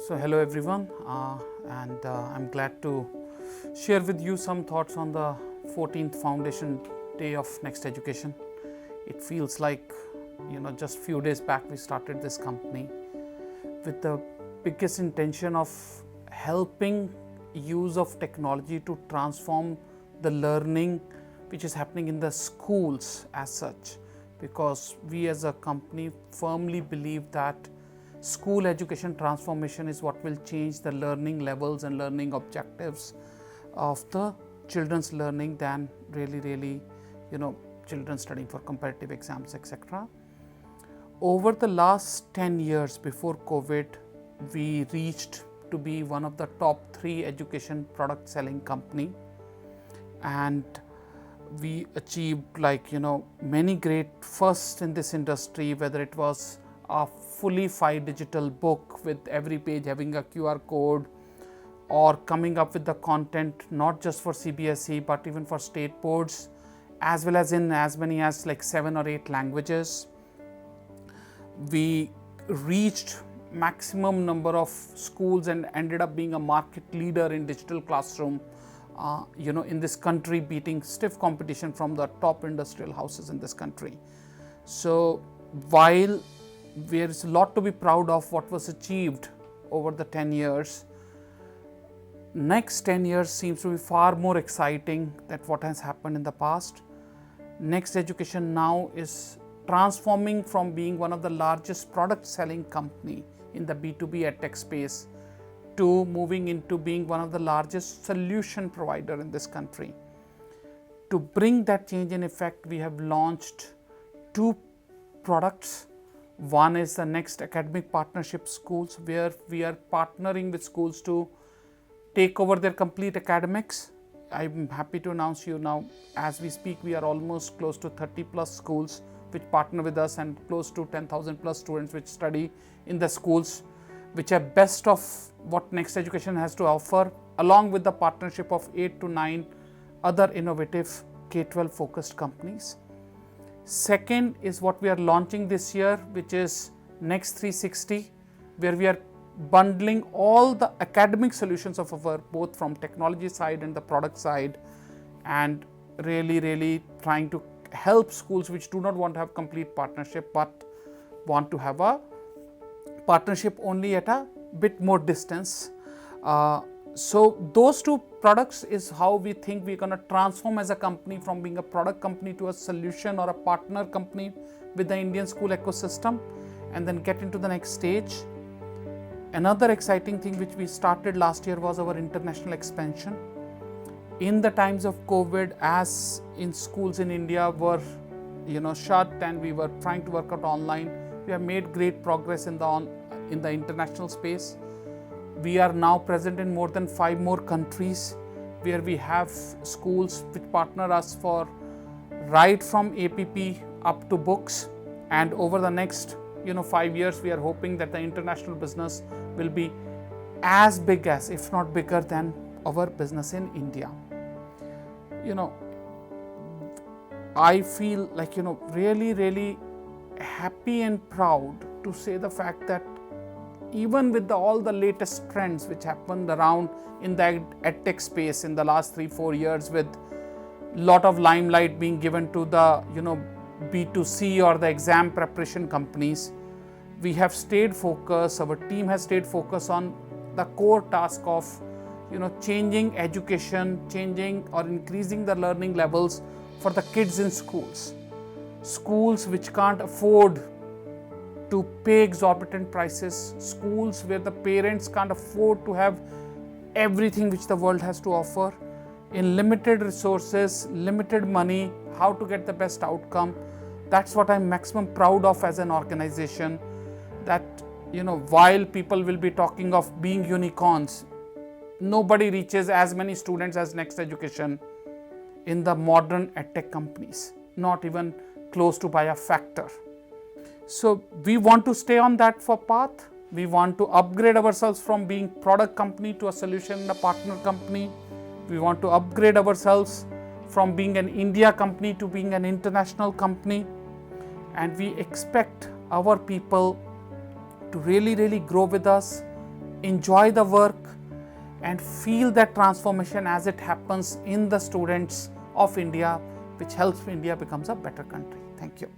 Hello everyone, and I'm glad to share with you some thoughts on the 14th Foundation Day of Next Education. It feels like, just few days back we started this company with the biggest intention of helping use of technology to transform the learning which is happening in the schools as such, because we as a company firmly believe that school education transformation is what will change the learning levels and learning objectives of the children's learning than really children studying for competitive exams, etc. Over the last 10 years before COVID, we reached to be one of the top 3 education product selling company, and we achieved many great firsts in this industry, whether it was a fully 5 digital book with every page having a QR code, or coming up with the content not just for CBSE but even for state boards, as well as in as many as 7 or 8 languages. We reached maximum number of schools and ended up being a market leader in digital classroom in this country, beating stiff competition from the top industrial houses in this country. So while there is a lot to be proud of what was achieved over the 10 years, next 10 years seems to be far more exciting than what has happened in the past. Next Education now is transforming from being one of the largest product selling company in the B2B edtech space to moving into being one of the largest solution provider in this country. To bring that change in effect, we have launched 2 products. One is the Next Academic Partnership Schools, where we are partnering with schools to take over their complete academics. I'm happy to announce you now, as we speak, we are almost close to 30 plus schools which partner with us, and close to 10,000 plus students which study in the schools, which are best of what Next Education has to offer, along with the partnership of 8 to 9 other innovative K-12 focused companies. Second is what we are launching this year, which is Next 360, where we are bundling all the academic solutions of our, both from technology side and the product side, and really trying to help schools which do not want to have complete partnership but want to have a partnership only at a bit more distance. So those 2 products is how we think we're going to transform as a company from being a product company to a solution or a partner company with the Indian school ecosystem, and then get into the next stage. Another exciting thing which we started last year was our international expansion. In the times of COVID, as in schools in India were shut and we were trying to work out online, we have made great progress in the international space. We are now present in more than 5 more countries, where we have schools which partner us for right from APP up to books. And over the next 5 years, we are hoping that the international business will be as big as, if not bigger than, our business in India. I feel really happy and proud to say the fact that even with all the latest trends which happened around in the edtech space in the last 3-4 years, with lot of limelight being given to the B2C or the exam preparation companies, we have stayed focused, our team has stayed focused on the core task of changing education, changing or increasing the learning levels for the kids in schools. Schools which can't afford to pay exorbitant prices, schools where the parents can't afford to have everything which the world has to offer, in limited resources, limited money, how to get the best outcome. That's what I'm maximum proud of as an organization, that while people will be talking of being unicorns, nobody reaches as many students as Next Education in the modern edtech companies, not even close to by a factor. So we want to stay on that path. We want to upgrade ourselves from being product company to a solution and a partner company. We want to upgrade ourselves from being an India company to being an international company. And we expect our people to really grow with us, enjoy the work and feel that transformation as it happens in the students of India, which helps India becomes a better country. Thank you.